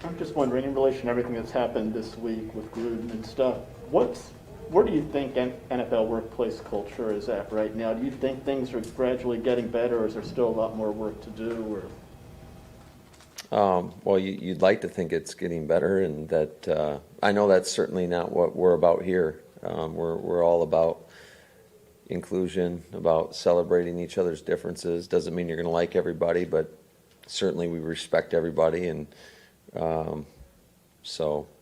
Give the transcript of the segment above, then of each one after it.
I'm just wondering, in relation to everything that's happened this week with Gruden and stuff, where do you think NFL workplace culture is at right now? Do you think things are gradually getting better, or is there still a lot more work to do? Well, you'd like to think it's getting better, and that I know that's certainly not what we're about here. We're all about inclusion, about celebrating each other's differences. Doesn't mean you're going to like everybody, but certainly we respect everybody, and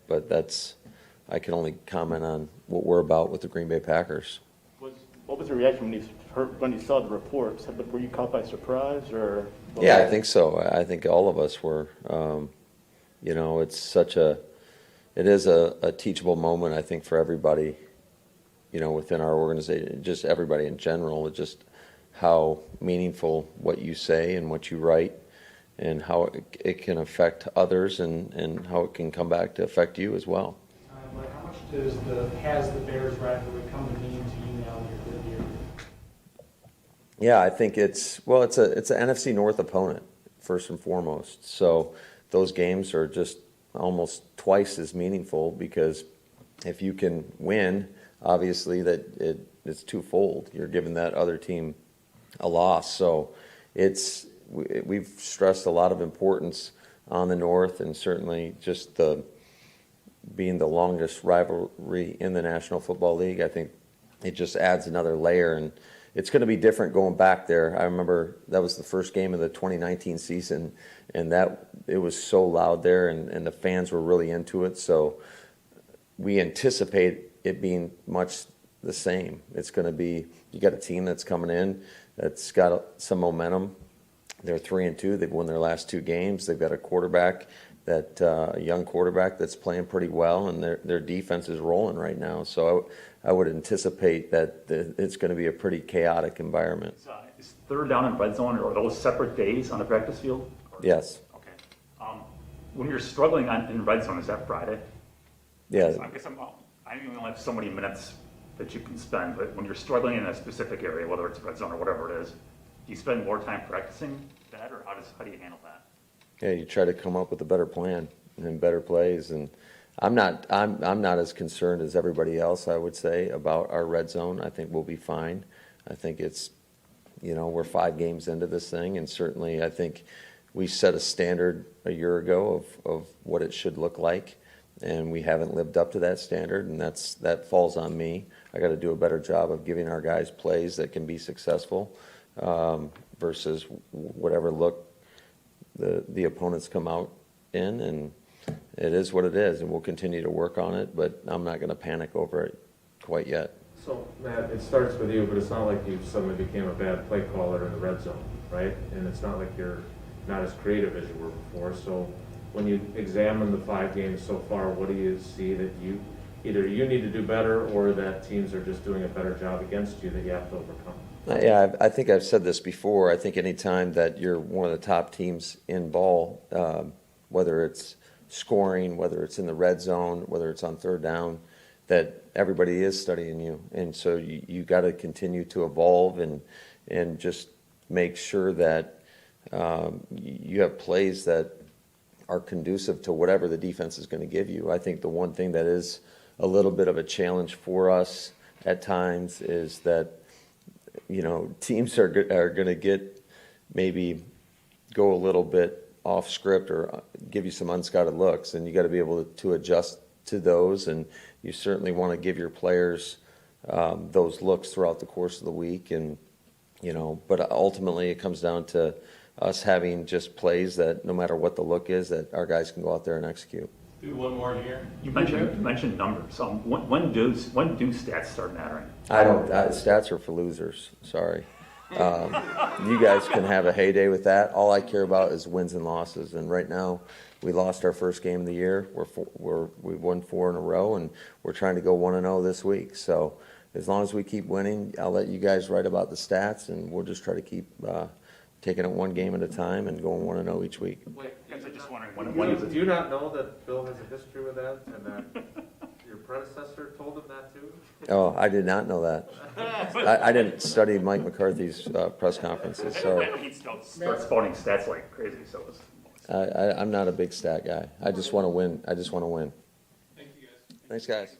but that's, I can only comment on what we're about with the Green Bay Packers. What was the reaction when you saw the reports? Were you caught by surprise, or? Yeah, I think so. I think all of us were. It is a teachable moment, I think, for everybody, within our organization, just everybody in general, just how meaningful what you say and what you write, and how it can affect others, and how it can come back to affect you as well. How much has the Bears rivalry come to mean to you now that you're here? Yeah, I think it's an NFC North opponent first and foremost. So those games are just almost twice as meaningful, because if you can win, obviously it's twofold. You're giving that other team a loss. So we've stressed a lot of importance on the North, and certainly just being the longest rivalry in the National Football League. I think it just adds another layer, and it's going to be different going back there. I remember that was the first game of the 2019 season, and that it was so loud there, and the fans were really into it. So we anticipate it being much the same. It's going to be, you got a team that's coming in that's got some momentum. They're 3-2. They've won their last 2 games. They've got a young quarterback that's playing pretty well, and their defense is rolling right now. So I would anticipate that it's going to be a pretty chaotic environment. Is third down and red zone, or are those separate days on the practice field? Yes. Okay. When you're struggling in red zone, is that Friday? Yeah. I guess I only have so many minutes that you can spend, but when you're struggling in a specific area, whether it's red zone or whatever it is, do you spend more time practicing that, or how do you handle that? Yeah, you try to come up with a better plan and better plays, and I'm not as concerned as everybody else, I would say, about our red zone. I think we'll be fine. I think it's, we're 5 games into this thing, and certainly I think we set a standard a year ago of what it should look like, and we haven't lived up to that standard, and that falls on me. I got to do a better job of giving our guys plays that can be successful, versus whatever look the opponents come out in, and it is what it is, and we'll continue to work on it, but I'm not going to panic over it quite yet. So, Matt, it starts with you, but it's not like you suddenly became a bad play caller in the red zone, right? And it's not like you're not as creative as you were before. So when you examine the 5 games so far, what do you see that either you need to do better, or that teams are just doing a better job against you that you have to overcome? Yeah, I think I've said this before. I think anytime that you're one of the top teams in ball, whether it's scoring, whether it's in the red zone, whether it's on third down, that everybody is studying you. And so you got to continue to evolve and just make sure that you have plays that are conducive to whatever the defense is going to give you. I think the one thing that is a little bit of a challenge for us at times is that teams are going to maybe go a little bit off script or give you some unscouted looks, and you got to be able to adjust to those. And you certainly want to give your players those looks throughout the course of the week. And but ultimately it comes down to us having just plays that no matter what the look is, that our guys can go out there and execute. Do one more here. You mentioned numbers. When do stats start mattering? Stats are for losers. Sorry. You guys can have a heyday with that. All I care about is wins and losses. And right now, we lost our first game of the year. We've won 4 in a row, and we're trying to go 1-0 this week. So as long as we keep winning, I'll let you guys write about the stats, and we'll just try to keep taking it one game at a time and going 1-0 each week. Wait, I'm just wondering when is it? Do you not know that Bill has a history with that, and that your predecessor told him that too? Oh, I did not know that. I didn't study Mike McCarthy's press conferences. So He starts spouting stats like crazy. So I'm not a big stat guy. I just want to win. I just want to win. Thank you, guys. Thanks, guys.